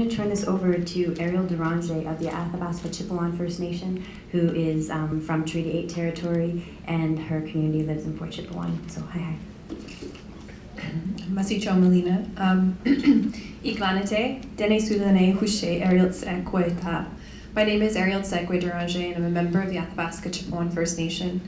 going to turn this over to Eriel Deranger of the Athabasca Chipewyan First Nation, who is from Treaty 8 territory, and her community lives in Fort Chipewyan. So, hi. Masicho Melina. Iglanite, Dene Sulane Hushe, Eriel Deranger. My name is Eriel Deranger, and I'm a member of the Athabasca Chipewyan First Nation.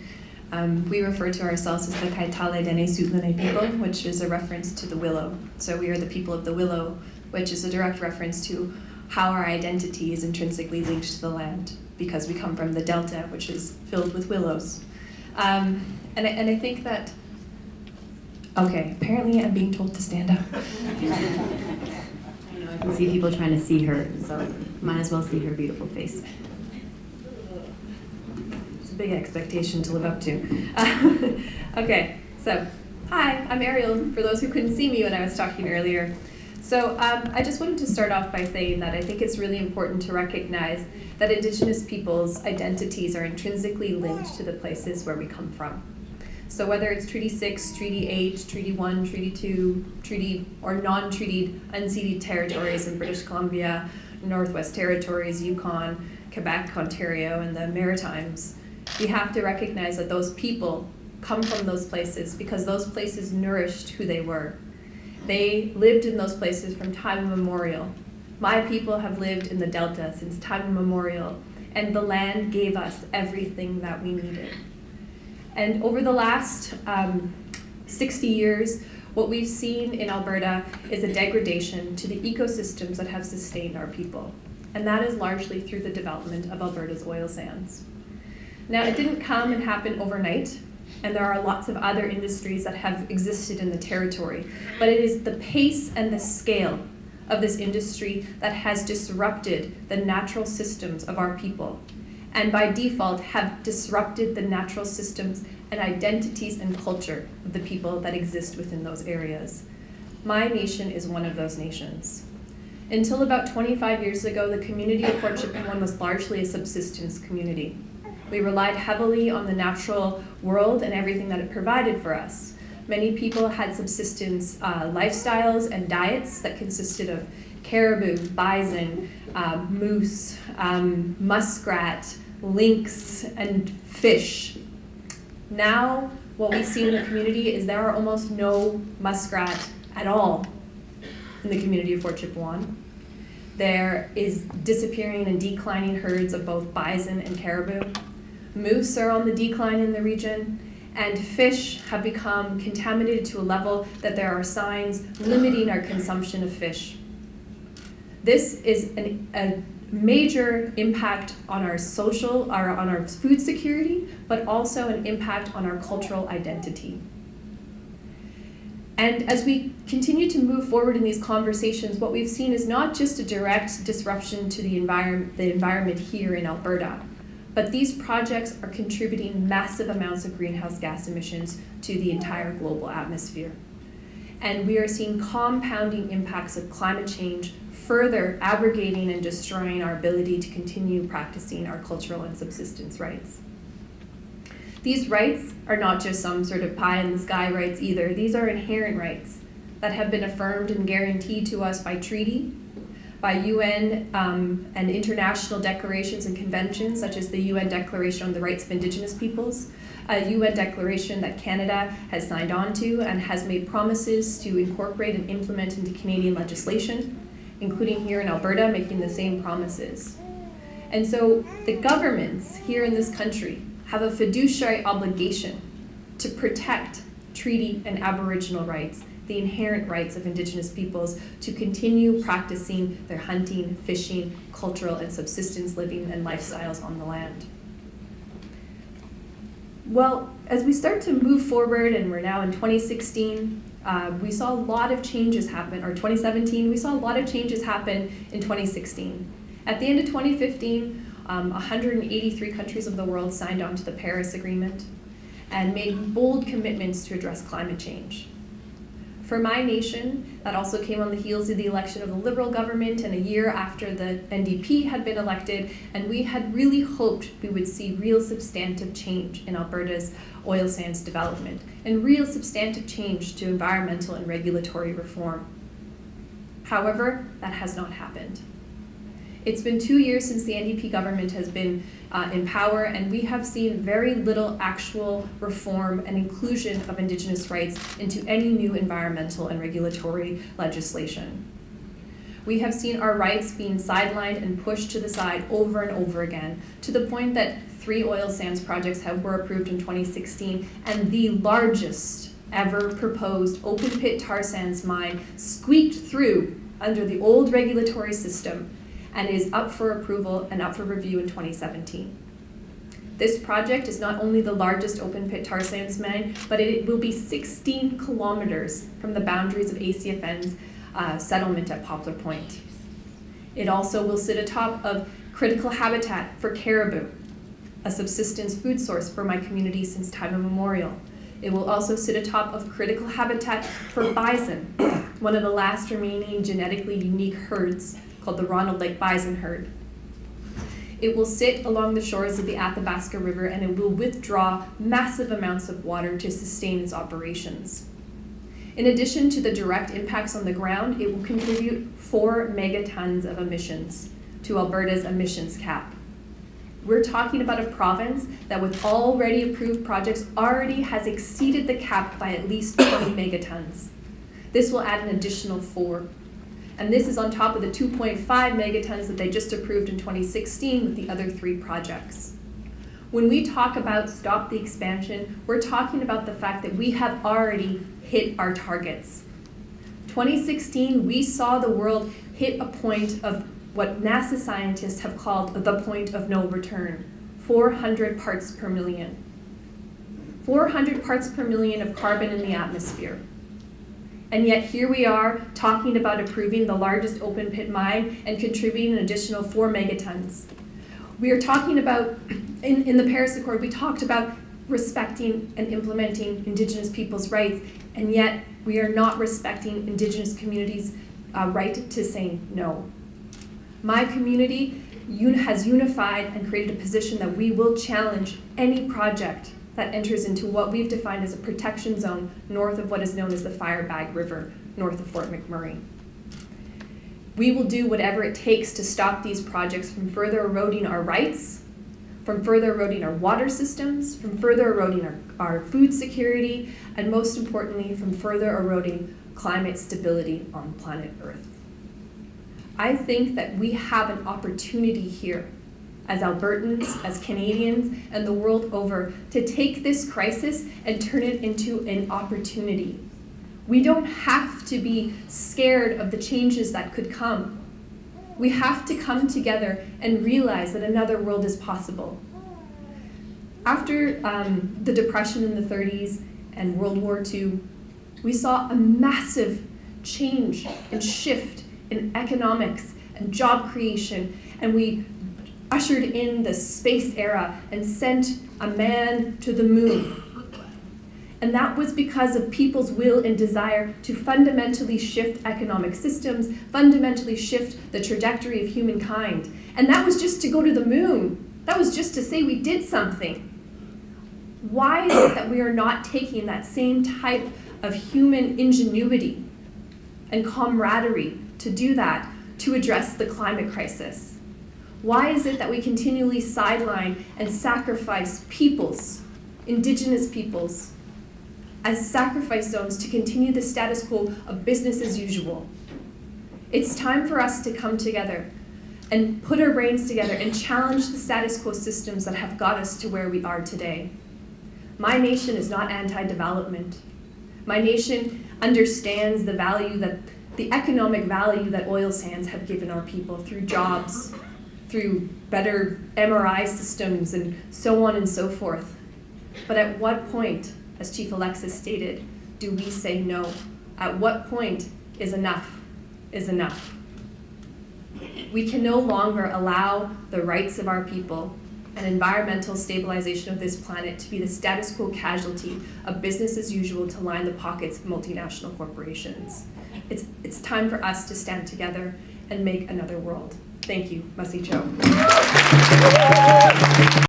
We refer to ourselves as the Kaitale Dene Sulane people, which is a reference to the willow. So we are the people of the willow, which is a direct reference to how our identity is intrinsically linked to the land, because we come from the delta, which is filled with willows. And I think that, okay, apparently I'm being told to stand up. I can see people trying to see her, so might as well see her beautiful face. It's a big expectation to live up to. Okay, so hi, I'm Eriel, for those who couldn't see me when I was talking earlier. So I just wanted to start off by saying that I think it's really important to recognize that Indigenous peoples' identities are intrinsically linked to the places where we come from. So whether it's Treaty 6, Treaty 8, Treaty 1, Treaty 2, treaty or non-treated unceded territories in British Columbia, Northwest Territories, Yukon, Quebec, Ontario, and the Maritimes, we have to recognize that those people come from those places because those places nourished who they were. They lived in those places from time immemorial. My people have lived in the Delta since time immemorial, and the land gave us everything that we needed. And over the last 60 years, what we've seen in Alberta is a degradation to the ecosystems that have sustained our people. And that is largely through the development of Alberta's oil sands. Now, it didn't come and happen overnight, and there are lots of other industries that have existed in the territory, but it is the pace and the scale of this industry that has disrupted the natural systems of our people, and by default have disrupted the natural systems and identities and culture of the people that exist within those areas. My nation is one of those nations. Until about 25 years ago, the community of Fort Chipewyan was largely a subsistence community. We relied heavily on the natural world and everything that it provided for us. Many people had subsistence lifestyles and diets that consisted of caribou, bison, moose, muskrat, lynx, and fish. Now, what we see in the community is there are almost no muskrat at all in the community of Fort Chipewyan. There is disappearing and declining herds of both bison and caribou. Moose are on the decline in the region, and fish have become contaminated to a level that there are signs limiting our consumption of fish. This is a major impact on our social, on our food security, but also an impact on our cultural identity. And as we continue to move forward in these conversations, what we've seen is not just a direct disruption to the environment here in Alberta, but these projects are contributing massive amounts of greenhouse gas emissions to the entire global atmosphere. And we are seeing compounding impacts of climate change further abrogating and destroying our ability to continue practicing our cultural and subsistence rights. These rights are not just some sort of pie-in-the-sky rights either. These are inherent rights that have been affirmed and guaranteed to us by treaty, by UN and international declarations and conventions, such as the UN Declaration on the Rights of Indigenous Peoples, a UN declaration that Canada has signed on to and has made promises to incorporate and implement into Canadian legislation, including here in Alberta, making the same promises. And so the governments here in this country have a fiduciary obligation to protect treaty and Aboriginal rights, the inherent rights of Indigenous peoples to continue practicing their hunting, fishing, cultural, and subsistence living and lifestyles on the land. Well, as we start to move forward, and we're now in 2016, we saw a lot of changes happen, or 2017, we saw a lot of changes happen in 2016. At the end of 2015, 183 countries of the world signed on to the Paris Agreement and made bold commitments to address climate change. For my nation, that also came on the heels of the election of the Liberal government and a year after the NDP had been elected, and we had really hoped we would see real substantive change in Alberta's oil sands development and real substantive change to environmental and regulatory reform. However, that has not happened. It's been 2 years since the NDP government has been in power, and we have seen very little actual reform and inclusion of Indigenous rights into any new environmental and regulatory legislation. We have seen our rights being sidelined and pushed to the side over and over again, to the point that 3 oil sands projects were approved in 2016, and the largest ever proposed open pit tar sands mine squeaked through under the old regulatory system and is up for approval and up for review in 2017. This project is not only the largest open pit tar sands mine, but it will be 16 kilometers from the boundaries of ACFN's settlement at Poplar Point. It also will sit atop of critical habitat for caribou, a subsistence food source for my community since time immemorial. It will also sit atop of critical habitat for bison, one of the last remaining genetically unique herds called the Ronald Lake Bison herd. It will sit along the shores of the Athabasca River, and it will withdraw massive amounts of water to sustain its operations. In addition to the direct impacts on the ground, it will contribute 4 megatons of emissions to Alberta's emissions cap. We're talking about a province that with already approved projects already has exceeded the cap by at least 20 megatons. This will add an additional 4. And this is on top of the 2.5 megatons that they just approved in 2016 with the other 3 projects. When we talk about stop the expansion, we're talking about the fact that we have already hit our targets. 2016, we saw the world hit a point of what NASA scientists have called the point of no return, 400 parts per million. 400 parts per million of carbon in the atmosphere. And yet here we are talking about approving the largest open pit mine and contributing an additional 4 megatons. We are talking about, in the Paris Accord, we talked about respecting and implementing Indigenous people's rights, and yet we are not respecting Indigenous communities' right to say no. My community has unified and created a position that we will challenge any project that enters into what we've defined as a protection zone north of what is known as the Firebag River, north of Fort McMurray. We will do whatever it takes to stop these projects from further eroding our rights, from further eroding our water systems, from further eroding our food security, and most importantly, from further eroding climate stability on planet Earth. I think that we have an opportunity here as Albertans, as Canadians, and the world over, to take this crisis and turn it into an opportunity. We don't have to be scared of the changes that could come. We have to come together and realize that another world is possible. After the Depression in the 30s and World War II, we saw a massive change and shift in economics and job creation, and we ushered in the space era and sent a man to the moon. And that was because of people's will and desire to fundamentally shift economic systems, fundamentally shift the trajectory of humankind. And that was just to go to the moon. That was just to say we did something. Why is it that we are not taking that same type of human ingenuity and camaraderie to do that, to address the climate crisis? Why is it that we continually sideline and sacrifice peoples, Indigenous peoples, as sacrifice zones to continue the status quo of business as usual? It's time for us to come together and put our brains together and challenge the status quo systems that have got us to where we are today. My nation is not anti-development. My nation understands the value the economic value that oil sands have given our people through jobs, through better MRI systems, and so on and so forth. But at what point, as Chief Alexis stated, do we say no? At what point is enough enough? We can no longer allow the rights of our people and environmental stabilization of this planet to be the status quo casualty of business as usual to line the pockets of multinational corporations. It's time for us to stand together and make another world. Thank you. Masicho.